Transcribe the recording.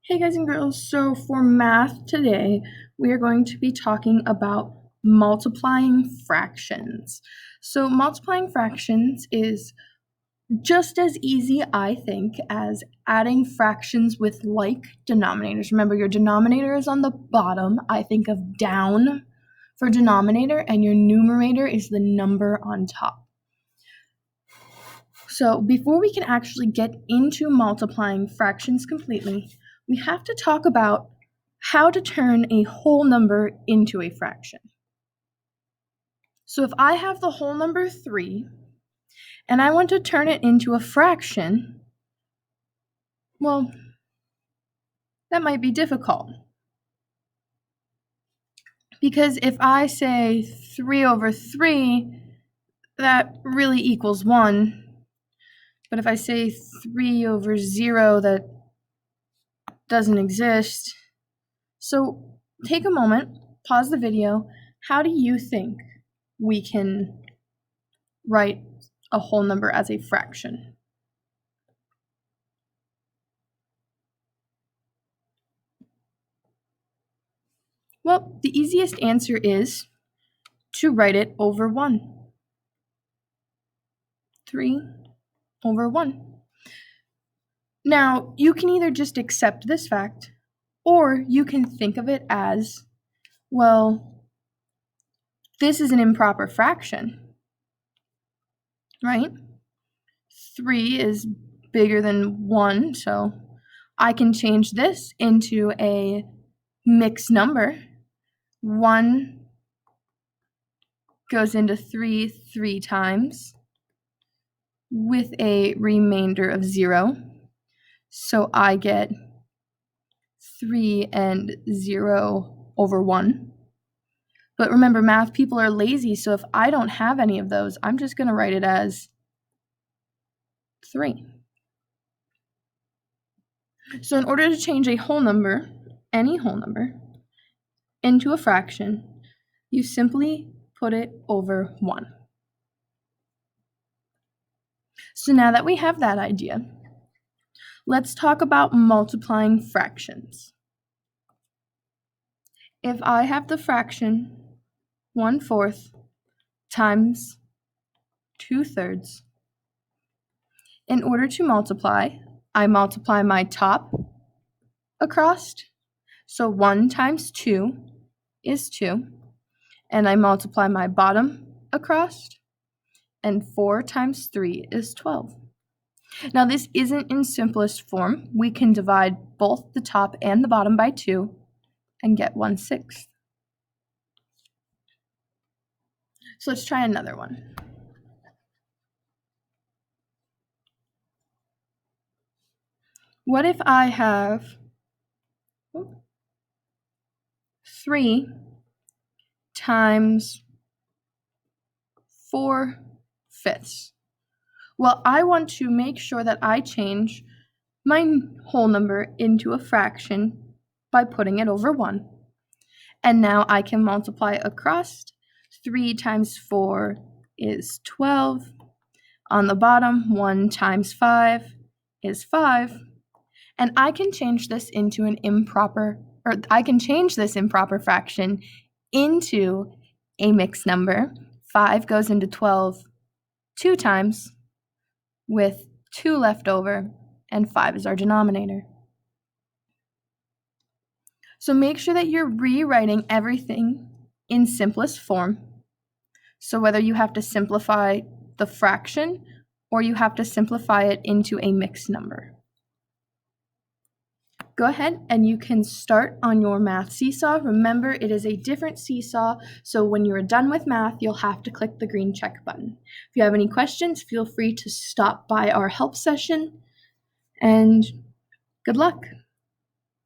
Hey guys and girls, so for math today, we are going to be talking about multiplying fractions. So multiplying fractions is just as easy, I think, as adding fractions with like denominators. Remember, your denominator is on the bottom. I think of down for denominator, and your numerator is the number on top. So before we can actually get into multiplying fractions completely, we have to talk about how to turn a whole number into a fraction. So if I have the whole number 3 and I want to turn it into a fraction, well, that might be difficult. Because if I say 3 over 3, that really equals 1. But if I say 3 over 0, that doesn't exist. So take a moment, pause the video. How do you think we can write a whole number as a fraction? Well, the easiest answer is to write it over 1. 3 over 1. Now, you can either just accept this fact, or you can think of it as, well, this is an improper fraction, right? 3 is bigger than 1, so I can change this into a mixed number. 1 goes into 3 3 times with a remainder of 0. So I get 3 and 0 over 1. But remember, math people are lazy, so if I don't have any of those, I'm just going to write it as 3. So in order to change a whole number, any whole number, into a fraction, you simply put it over 1. So now that we have that idea, let's talk about multiplying fractions. If I have the fraction 1/4 times 2/3, in order to multiply, I multiply my top across. So 1 times 2 is 2. And I multiply my bottom across. And 4 times 3 is 12. Now this isn't in simplest form. We can divide both the top and the bottom by 2 and get 1/6. So let's try another one. What if I have 3 times 4/5? Well, I want to make sure that I change my whole number into a fraction by putting it over 1. And now I can multiply across. 3 times 4 is 12. On the bottom, 1 times 5 is 5. And I can change this into I can change this improper fraction into a mixed number. 5 goes into 12 2 times with 2 left over, and 5 is our denominator. So make sure that you're rewriting everything in simplest form. So whether you have to simplify the fraction or you have to simplify it into a mixed number. Go ahead and you can start on your math seesaw. Remember, it is a different seesaw, so when you're done with math, you'll have to click the green check button. If you have any questions, feel free to stop by our help session, and good luck.